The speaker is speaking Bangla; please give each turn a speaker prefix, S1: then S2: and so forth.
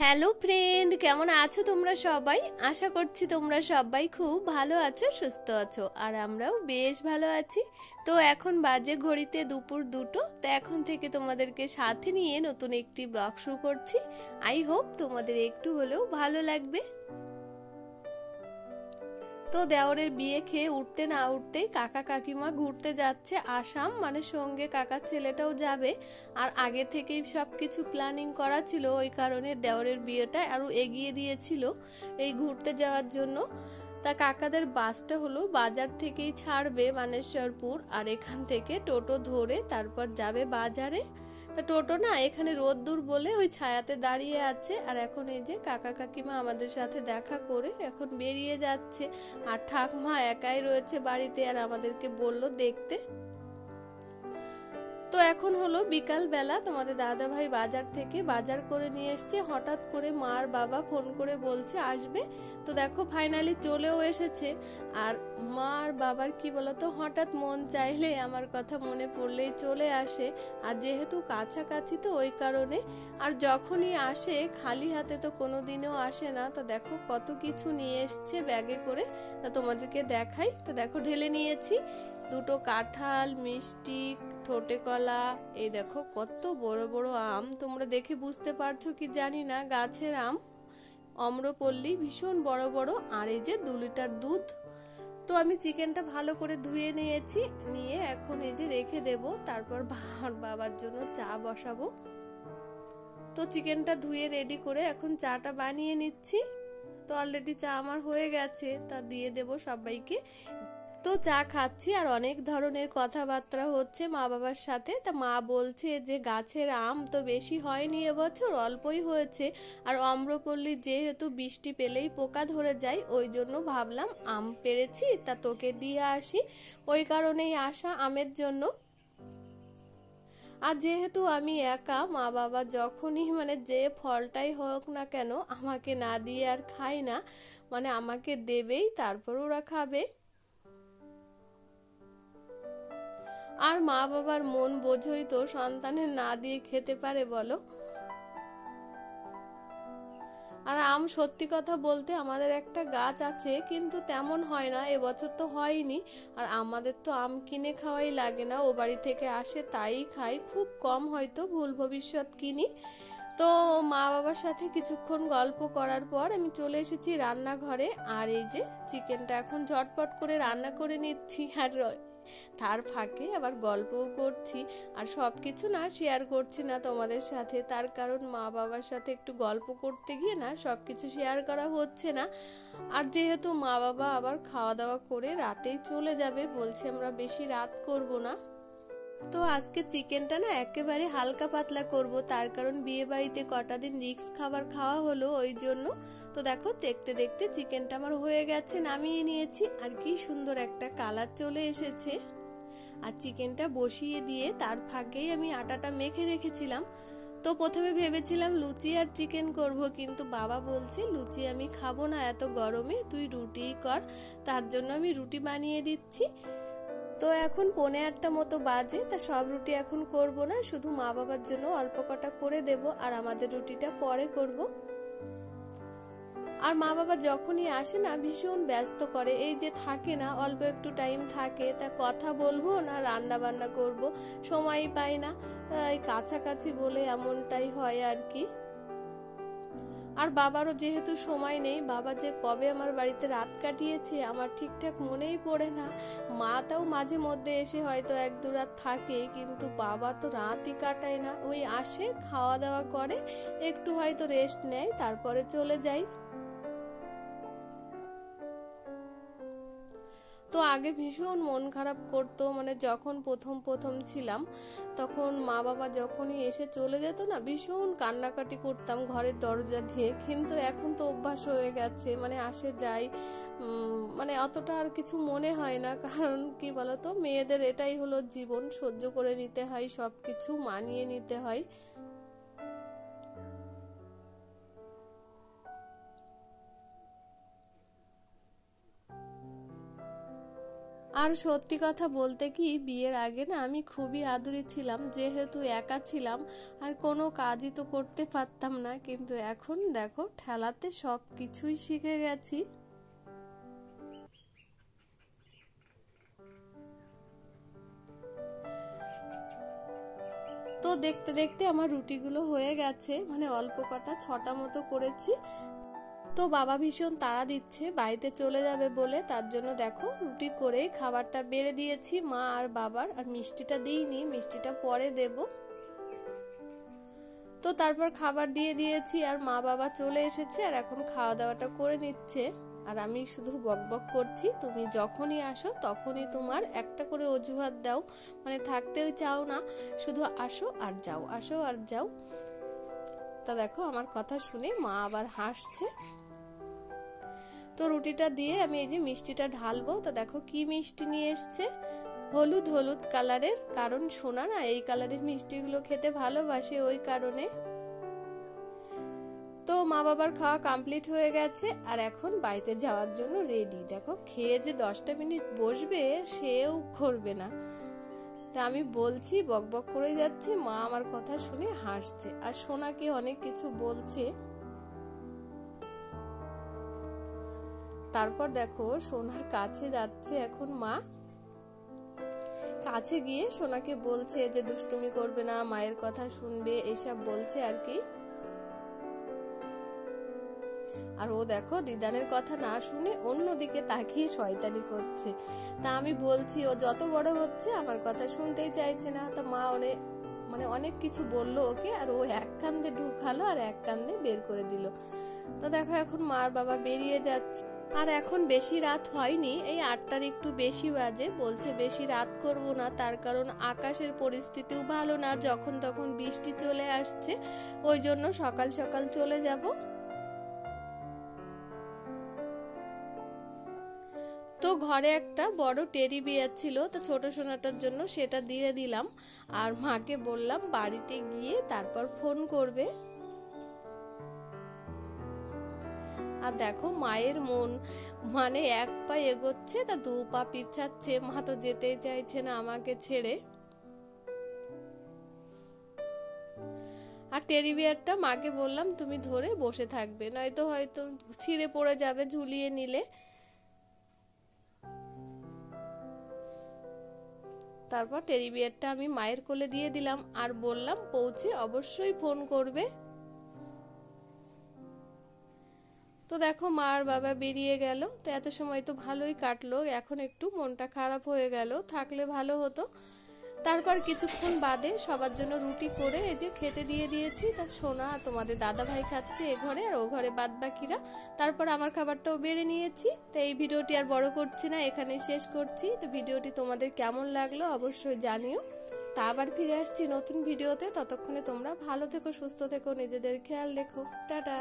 S1: হ্যালো ফ্রেন্ড, কেমন আছো তোমরা সবাই? আশা করছি তোমরা সবাই খুব ভালো আছো, সুস্থ আছো, আর আমরাও বেশ ভালো আছি। তো এখন বাজে ঘড়িতে দুপুর 2টো। তো এখন থেকে তোমাদেরকে সাথে নিয়ে নতুন একটি ব্লগ শুরু করছি। আই হোপ তোমাদের একটু হলেও ভালো লাগবে। তো দেওরের বিয়ে খেয়ে উঠতে না উঠতেই কাকা কাকিমা ঘুরতে যাচ্ছে আসাম, মানে সঙ্গে কাকার ছেলেটাও যাবে। আর আগে থেকেই সবকিছু প্ল্যানিং করা ছিল, ওই কারণে দেওরের বিয়েটা আরো এগিয়ে দিয়েছিল এই ঘুরতে যাওয়ার জন্য। তা কাকাদের বাসটা হলো বাজার থেকেই ছাড়বে মানেশ্বরপুর, আর এখান থেকে টোটো ধরে তারপর যাবে বাজারে। তা টোটো না এখানে রোদ্দুর বলে ওই ছায়াতে দাঁড়িয়ে আছে। আর এখন এই যে কাকা কাকিমা আমাদের সাথে দেখা করে এখন বেরিয়ে যাচ্ছে, আর ঠাকমা একাই রয়েছে বাড়িতে, আর আমাদেরকে বলল দেখতে। তো এখন হলো বিকাল বেলা, তোমাদের দাদা ভাই বাজার থেকে বাজার করে নিয়ে এসছে। হঠাৎ করে মার বাবা ফোন করে বলছে আসবে। তো দেখো ফাইনালি চলেও এসেছে। আর মার বাবার কি বলতো, হঠাৎ মন চাইলে আমার কথা মনে পড়লেই চলে আসে। আর যেহেতু কাছাকাছি তো ওই কারণে, আর যখনই আসে খালি হাতে তো কোনোদিনও আসে না। তো দেখো কত কিছু নিয়ে এসছে ব্যাগে করে, তা তোমাদেরকে দেখাই। তো দেখো ঢেলে নিয়েছি 2টো কাঁঠাল, মিষ্টি, ঠোঁটে কলা, এই দেখো কত বড় বড় আম। তোমরা দেখে বুঝতে পারছো কি জানি না, গাছের আম, অম্রপল্লী, ভীষণ বড় বড়। আর এই যে 2 লিটার দুধ। তো আমি চিকেনটা ভালো করে ধুয়ে নিয়েছি, নিয়ে এখন এই যে রেখে দেব, তারপর বাবার জন্য চা বসাবো। তো চিকেনটা ধুয়ে রেডি করে এখন চাটা বানিয়ে নিচ্ছি। তো অলরেডি চা আমার হয়ে গেছে, তা দিয়ে দেব সবাইকে। তো চা খাচ্ছি আর অনেক ধরনের কথাবার্তা হচ্ছে মা বাবার সাথে। তা মা বলছে যে গাছের আম তো বেশি হয়নি এবছর, অল্পই হয়েছে, আর অম্রপল্লী যেহেতু বৃষ্টি পেলেই পোকা ধরে যায়, ওই জন্য ভাবলাম আম পেড়েছি তা তোকে দিয়ে আসি, ওই কারণেই আসা আমের জন্য। আর যেহেতু আমি একা, মা বাবা যখনই মানে যে ফলটাই হোক না কেন আমাকে না দিয়ে আর খায় না, মানে আমাকে দেবেই, তারপর ওরা খাবে। আর মা বাবার মন বোঝই তো, সন্তানের না দিয়ে খেতে পারে বলো। আর আম সত্যি কথা বলতে আমাদের একটা গাছ আছে, কিন্তু তেমন হয় না, এবছর তো হয়নি। আর আমাদের তো আম কিনে খাওয়াই লাগে না, ও বাড়ি থেকে আসে তাই খাই, খুব কম হয়তো ভুল ভবিষ্যৎ কিনি। তো মা বাবার সাথে কিছুক্ষণ গল্প করার পর আমি চলে এসেছি রান্নাঘরে। আর এই যে চিকেনটা এখন ঝটপট করে রান্না করে নিচ্ছি, আর তার ফাঁকে আবার গল্পও করছি। আর সবকিছু না শেয়ার করছি না তোমাদের সাথে, তার কারণ মা বাবার সাথে একটু গল্প করতে গিয়ে না সবকিছু শেয়ার করা হচ্ছে না। আর যেহেতু মা বাবা আবার খাওয়া দাওয়া করে রাতেই চলে যাবে, বলছে আমরা বেশি রাত করব না। তো আজকে চিকেনটা না একেবারে হালকা পাতলা করব, তার কারণ বিয়ে বাড়িতে কটা দিন রিক্স খাবার খাওয়া হলো, ওই জন্য। তো দেখো দেখতে দেখতে চিকেনটা আমার হয়ে গেছে, নামিয়ে নিয়েছি। আর কি সুন্দর একটা কালার চলে এসেছে। আর চিকেনটা বসিয়ে দিয়ে তার ফাঁকেই আমি আটাটা মেখে রেখেছিলাম। তো প্রথমে ভেবেছিলাম লুচি আর চিকেন করব, কিন্তু বাবা বলছে লুচি আমি খাবো না এত গরমে, তুই রুটিই কর। তার জন্য আমি রুটি বানিয়ে দিচ্ছি। তো এখন 8:45 মতো বাজে, তা সব রুটি এখন করব না, শুধু মা বাবার জন্য অল্প কটা করে দেব, আর আমাদের রুটিটা পরে করব। আর মা বাবা যখনই আসে না ভীষণ ব্যস্ত করে, এই যে থাকে না অল্প একটু টাইম থাকে, তা কথা বলবো না রান্না বান্না করব, সময়ই পাই না। তাই কাছাকাছি বলে এমনটাই হয় আর কি। আর বাবারও যেহেতু সময় নেই, বাবা যে কবে আমার বাড়িতে রাত কাটিয়েছে আমার ঠিকঠাক মনেই পড়ে না। মাটাও মাঝে মধ্যে এসে হয়তো 1-2 রাত থাকে, কিন্তু বাবা তো রাতই কাটায় না, ওই আসে খাওয়া দাওয়া করে, একটু হয়তো রেস্ট নেয়, তারপরে চলে যায়। তো আগে ভীষণ মন খারাপ করতো, মানে যখন প্রথম প্রথম ছিলাম, তখন মা বাবা যখনই এসে চলে যেত না ভীষণ কান্নাকাটি করতাম ঘরের দরজা দিয়ে। কিন্তু এখন তো অভ্যাস হয়ে গেছে, মানে আসে যাই, মানে অতটা আর কিছু মনে হয় না। কারণ কি বলতো, মেয়েদের এটাই হলো জীবন, সহ্য করে নিতে হয়, সবকিছু মানিয়ে নিতে হয়। আর সত্যি কথা বলতে কি, বিয়ের আগে না আমি খুবই আদুরে ছিলাম, যেহেতু একা ছিলাম আর কোনো কাজই তো করতে পারতাম না। কিন্তু এখন দেখো ঠেলাতে সব কিছুই শিখে গেছি। তো দেখতে দেখতে আমার রুটিগুলো হয়ে গেছে, মানে অল্প কটা 6টা মতো করেছি। তো বাবা ভীষণ তাড়া দিচ্ছে, বাড়িতে চলে যাবে বলে, তার জন্য দেখো রুটি করে খাবারটা বেড়ে দিয়েছি মা আর বাবার। আর মিষ্টিটা দিইনি, মিষ্টিটা পরে দেব। তো তারপর খাবার দিয়ে দিয়েছি আর মা বাবা চলে এসেছে আর এখন খাওয়া দাওয়াটা করে নিচ্ছে। আর আমি শুধু বকবক করছি, তুমি যখনই আসো তখনই তোমার একটা করে অজুহাত দাও, মানে থাকতেও চাও না, শুধু আসো আর যাও, আসো আর যাও। তা দেখো আমার কথা শুনে মা আবার হাসছে। তো রুটিটা দিয়ে আমি এই যে মিষ্টিটা ঢালবো। তো দেখো কি মিষ্টি নিয়ে এসছে, হলুদ হলুদ কালারের, কারণ সোনা না এই কালারের মিষ্টিগুলো খেতে ভালোবাসে, ওই কারণে। তো মা বাবার খাওয়া কমপ্লিট হয়ে গেছে আর এখন বাড়িতে যাওয়ার জন্য রেডি। দেখো খেয়ে যে 10টা মিনিট বসবে সেও করবে না। তা আমি বলছি, বকবক করে যাচ্ছে, মা আমার কথা শুনে হাসছে আর সোনাকে অনেক কিছু বলছে। তারপর দেখো সোনার কাছে যাচ্ছে এখন মা, কাছে গিয়ে সোনাকে বলছে যে দুষ্টুমি করবে না, মায়ের কথা শুনবে, এসব বলছে আর কি। আর ও দেখো দিদানের কথা না শুনে অন্যদিকে তাকিয়ে শয়তানি করছে। তা আমি বলছি ও যত বড় হচ্ছে আমার কথা শুনতেই চাইছে না। তো মা অনেক কিছু বললো ওকে, আর ও এক কান দিয়ে ঢুকালো আর এক কান দিয়ে বের করে দিল। তো দেখো এখন মার বাবা বেরিয়ে যাচ্ছে। আর এখন বেশি রাত হয়নি, এই 8টার একটু বেশি বাজে। বলছে বেশি রাত করব না, তার কারণ আকাশের পরিস্থিতিও ভালো না, যখন তখন বৃষ্টি চলে আসছে, ওই জন্য সকাল সকাল চলে যাব। তো ঘরে একটা বড় টেডি বিয়ার ছিল, তো ছোট সোনাটার জন্য সেটা দিয়ে দিলাম। আর মাকে বললাম বাড়িতে গিয়ে তারপর ফোন করবে। আর দেখো মায়ের মন, মানে এক পা এগোচ্ছে তা 2 পা পিছাচ্ছে, মা তো যেতেই চাইছে না আমাকে ছেড়ে। আর টেডি বিয়ারটা মাকে বললাম তুমি ধরে বসে থাকবে, নয়তো হয়তো ছিঁড়ে পড়ে যাবে ঝুলিয়ে নিলে। তারপর টেডি বিয়ারটা আমি মায়ের কোলে দিয়ে দিলাম আর বললাম পৌঁছে অবশ্যই ফোন করবে। তো দেখো মা আর বাবা বেরিয়ে গেল। তো এত সময় তো ভালোই কাটলো, এখন একটু মনটা খারাপ হয়ে গেল, থাকলে ভালো হতো। তারপর কিছুক্ষণ বাদে সবার জন্য রুটি করে এই যে খেতে দিয়ে দিয়েছি। তা সোনা তোমাদের দাদা ভাই খাচ্ছে এ ঘরে, আর ও ঘরে বাদ বাকিরা। তারপর আমার খাবারটাও বেড়ে নিয়েছি। তো এই ভিডিওটি আর বড় করছি না, এখানে শেষ করছি। তো ভিডিওটি তোমাদের কেমন লাগলো অবশ্যই জানিও। তা আবার ফিরে আসছি নতুন ভিডিওতে, ততক্ষণে তোমরা ভালো থেকো, সুস্থ থেকো, নিজেদের খেয়াল রেখো। টাটা।